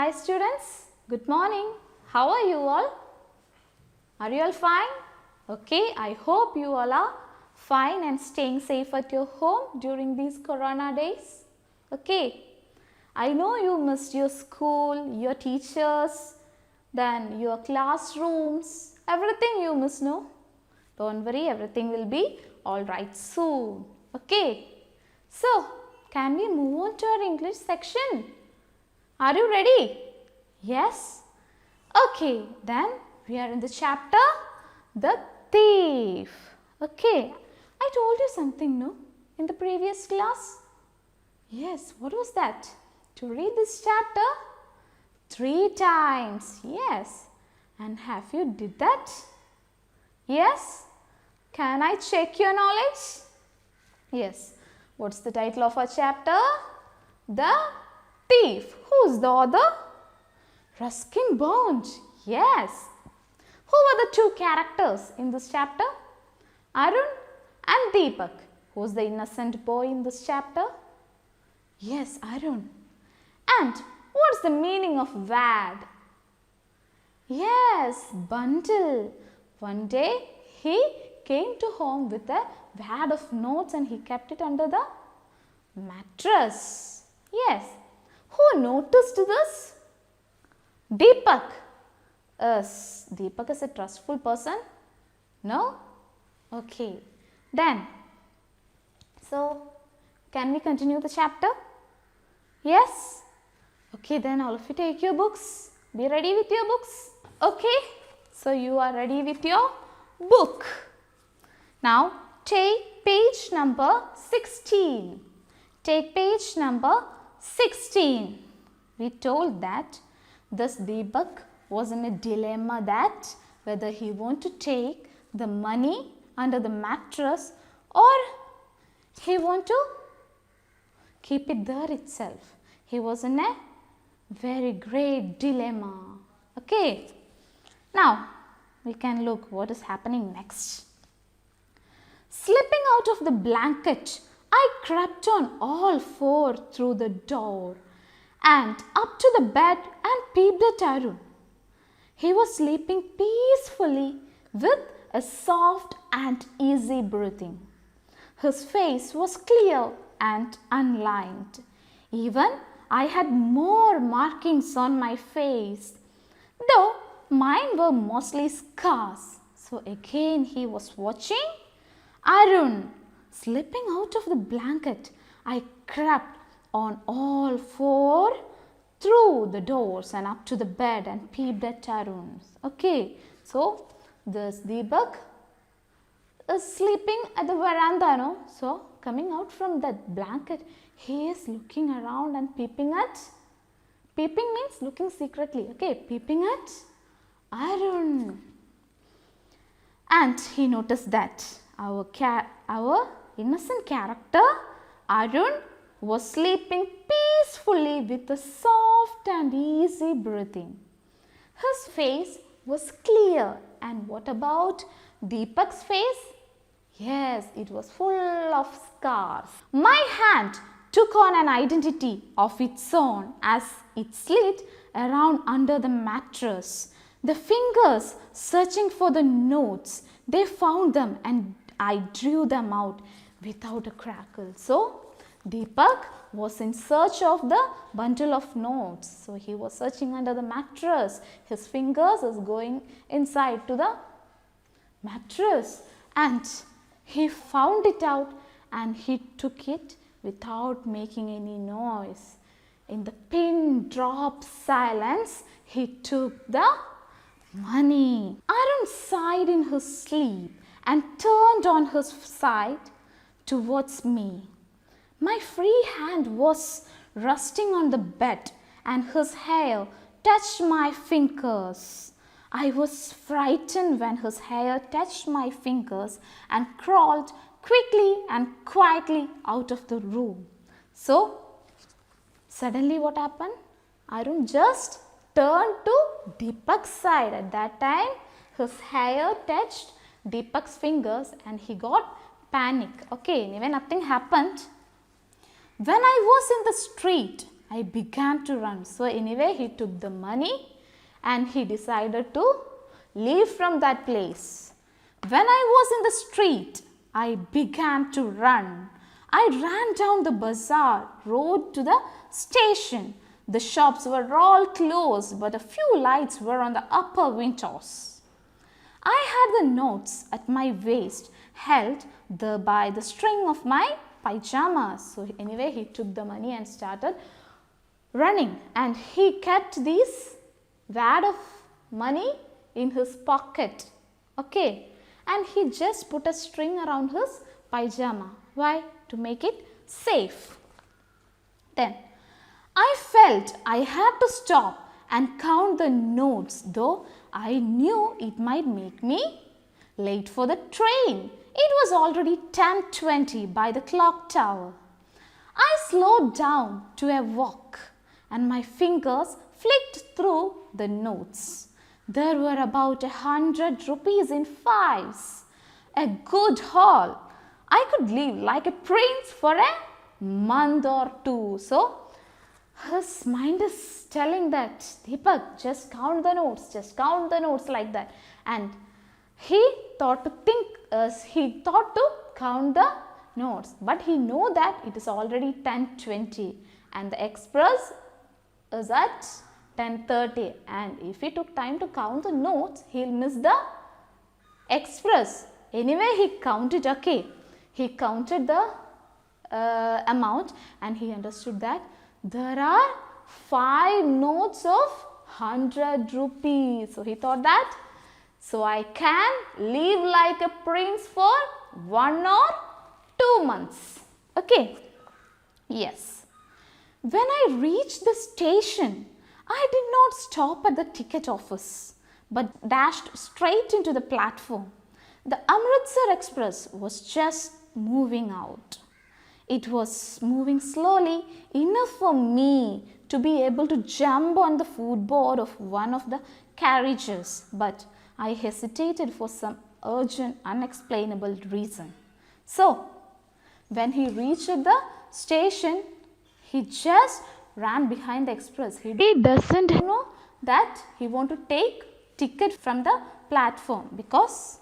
Hi students, good morning. How are you all? Are you all fine? Okay, I hope you all are fine and staying safe at your home during these corona days. Okay, I know you missed your school, your teachers, then your classrooms, everything you miss, no? Don't worry, everything will be alright soon. Okay, so can we move on to our English section? Are you ready? Yes? Okay, then we are in the chapter The Thief. Okay, I told you something, no? In the previous class? Yes, what was that? To read this chapter 3 times. Yes. And have you did that? Yes? Can I check your knowledge? Yes. What's the title of our chapter? The Thief. Who's the author? Ruskin Bond. Yes. Who were the two characters in this chapter? Arun and Deepak. Who's the innocent boy in this chapter? Yes, Arun. And what's the meaning of vad? Yes, bundle. One day he came to home with a wad of notes and he kept it under the mattress. Yes. Who noticed this? Deepak. Yes. Deepak is a trustful person? No? Okay. Then, so can we continue the chapter? Yes? Okay, then all of you take your books. Be ready with your books. Okay, so you are ready with your book. Now, take page number 16. Take page number 16. We told that this Deepak was in a dilemma that whether he want to take the money under the mattress or he want to keep it there itself. He was in a very great dilemma. Okay. Now, we can look what is happening next. Slipping out of the blanket, I crept on all four through the door and up to the bed and peeped at Arun. He was sleeping peacefully with a soft and easy breathing. His face was clear and unlined. Even I had more markings on my face, though mine were mostly scars. So again he was watching Arun. Slipping out of the blanket, I crept on all four through the doors and up to the bed and peeped at Arun. Okay, so this Deepak is sleeping at the veranda, no? So coming out from that blanket, he is looking around and peeping at. Peeping means looking secretly. Okay, peeping at Arun. And he noticed that our innocent character Arun was sleeping peacefully with a soft and easy breathing. His face was clear. And what about Deepak's face? Yes, it was full of scars. My hand took on an identity of its own as it slid around under the mattress. The fingers searching for the notes, they found them and I drew them out without a crackle. So, Deepak was in search of the bundle of notes. So, he was searching under the mattress. His fingers is going inside to the mattress and he found it out and he took it without making any noise. In the pin drop silence, he took the money. Arun sighed in his sleep and turned on his side towards me. My free hand was resting on the bed and his hair touched my fingers. I was frightened when his hair touched my fingers and crawled quickly and quietly out of the room. So, suddenly what happened? Arun just turned to Deepak's side. At that time, his hair touched Deepak's fingers and he got panic. Okay, anyway, nothing happened. When I was in the street, I began to run. So anyway, he took the money and he decided to leave from that place. When I was in the street, I began to run. I ran down the bazaar road to the station. The shops were all closed, but a few lights were on the upper windows. I had the notes at my waist, held by the string of my pyjamas. So anyway, he took the money and started running, and he kept this wad of money in his pocket. Okay, and he just put a string around his pyjama. Why? To make it safe. Then I felt I had to stop and count the notes, though I knew it might make me late for the train. It was already 10:20 by the clock tower. I slowed down to a walk and my fingers flicked through the notes. There were about 100 rupees in fives. A good haul. I could live like a prince for a month or two. So his mind is telling that, Deepak, just count the notes like that. And he thought to count the notes, but he know that it is already 10:20 and the express is at 10:30, and if he took time to count the notes, he'll miss the express. Anyway, he counted. Okay, he counted the amount and he understood that there are 5 notes of 100 rupees. So he thought that, so I can live like a prince for 1 or 2 months. Okay. Yes. When I reached the station, I did not stop at the ticket office, but dashed straight into the platform. The Amritsar Express was just moving out. It was moving slowly enough for me to be able to jump on the footboard of one of the carriages, but I hesitated for some urgent, unexplainable reason. So, when he reached the station, he just ran behind the express. He doesn't know that he want to take ticket from the platform because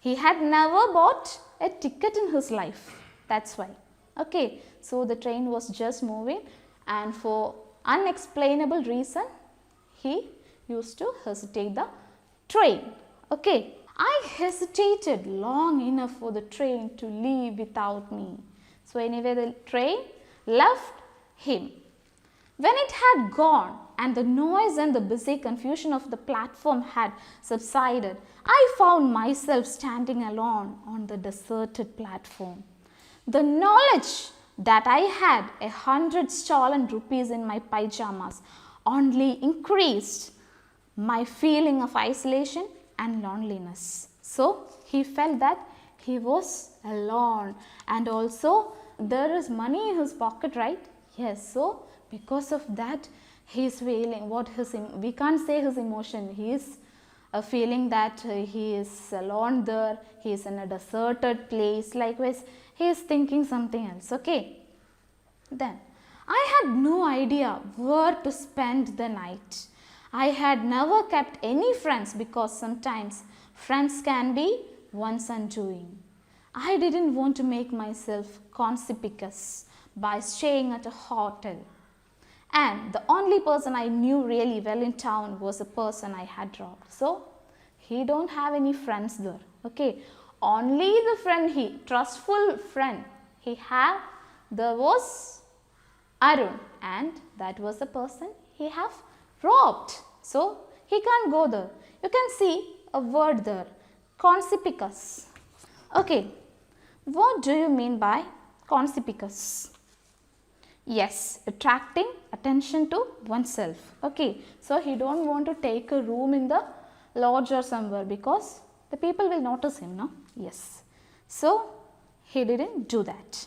he had never bought a ticket in his life. That's why. Okay, so the train was just moving, and for unexplainable reason, he used to hesitate the train. Okay, I hesitated long enough for the train to leave without me. So anyway, the train left him. When it had gone and the noise and the busy confusion of the platform had subsided, I found myself standing alone on the deserted platform. The knowledge that I had 100 stolen rupees in my pyjamas only increased my feeling of isolation and loneliness. So he felt that he was alone, and also there is money in his pocket, right? Yes, so because of that he is feeling we can't say his emotion. He is feeling that he is alone there, he is in a deserted place. Likewise, he is thinking something else. Okay. Then I had no idea where to spend the night. I had never kept any friends because sometimes friends can be one's undoing. I didn't want to make myself conspicuous by staying at a hotel. And the only person I knew really well in town was a person I had robbed. So he don't have any friends there. Okay. Only the friend trustful friend he had, there was Arun, and that was the person he have robbed. So he can't go there. You can see a word there, conspicuous. Okay, what do you mean by conspicuous? Yes, attracting attention to oneself. Okay, so he don't want to take a room in the lodge or somewhere because the people will notice him, no? Yes. So he didn't do that.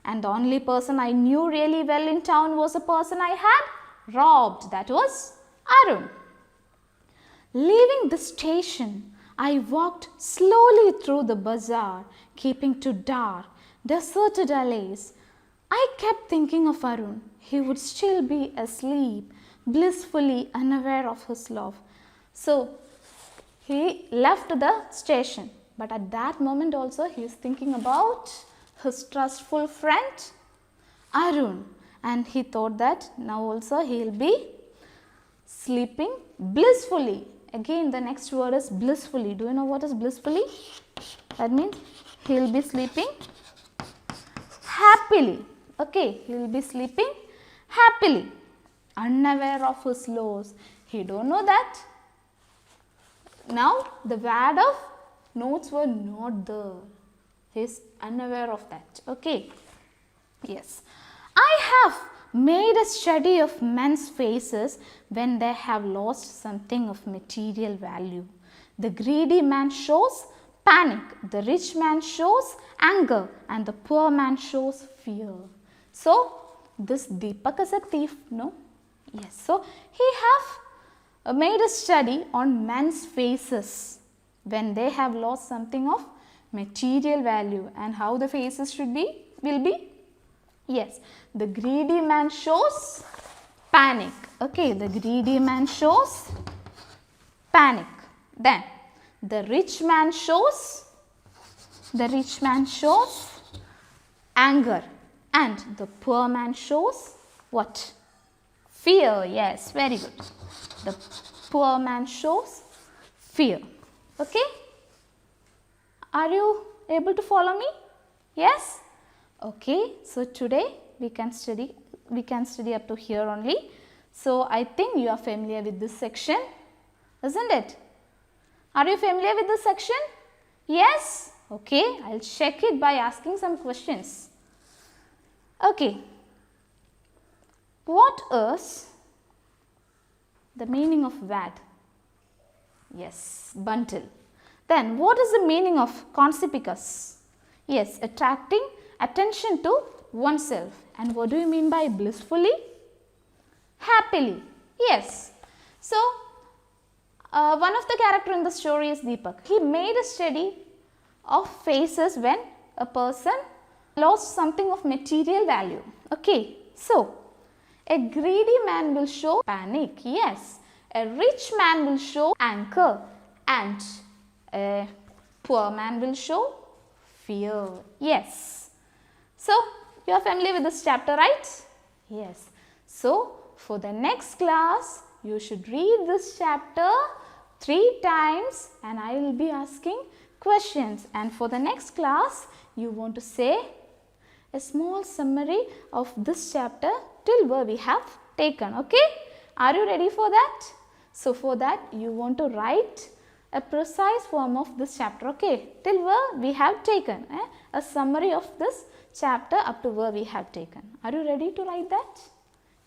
And the only person I knew really well in town was a person I had robbed. That was Arun. Leaving the station, I walked slowly through the bazaar, keeping to dark, deserted alleys. I kept thinking of Arun. He would still be asleep, blissfully unaware of his love. So, he left the station, but at that moment also he is thinking about his trustful friend Arun, and he thought that now also he will be sleeping blissfully. Again, the next word is blissfully. Do you know what is blissfully? That means he will be sleeping happily. Okay, he will be sleeping happily, unaware of his loss. He don't know that. Now, the word of notes were not there. He is unaware of that. Okay. Yes. I have made a study of men's faces when they have lost something of material value. The greedy man shows panic, the rich man shows anger, and the poor man shows fear. So, this Deepak is a thief, no? Yes. So, he have made a study on men's faces when they have lost something of material value, and how the faces will be. Yes, the greedy man shows panic. Okay, the greedy man shows panic. Then the rich man shows anger, and the poor man shows what? Fear. Yes, very good. The poor man shows fear. Okay? Are you able to follow me? Yes? Okay, so today we can study up to here only. So I think you are familiar with this section, isn't it? Are you familiar with this section? Yes? Okay, I'll check it by asking some questions. Okay, what is the meaning of vad? Yes, bundle. Then what is the meaning of conspicus? Yes, attracting attention to oneself. And what do you mean by blissfully? Happily. Yes. So, one of the character in the story is Deepak. He made a study of faces when a person lost something of material value. Okay. So, a greedy man will show panic. Yes. A rich man will show anger, and a poor man will show fear. Yes. So, you are familiar with this chapter, right? Yes. So, for the next class, you should read this chapter 3 times, and I will be asking questions. And for the next class, you want to say a small summary of this chapter till where we have taken. Okay? Are you ready for that? So, for that, you want to write a precise form of this chapter. Okay? Till where we have taken a summary of this chapter up to where we have taken. Are you ready to write that?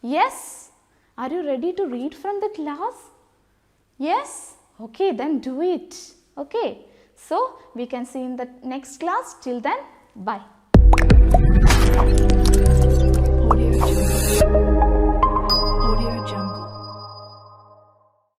Yes? Are you ready to read from the class? Yes? Okay, then do it. Okay. So, we can see in the next class. Till then, bye.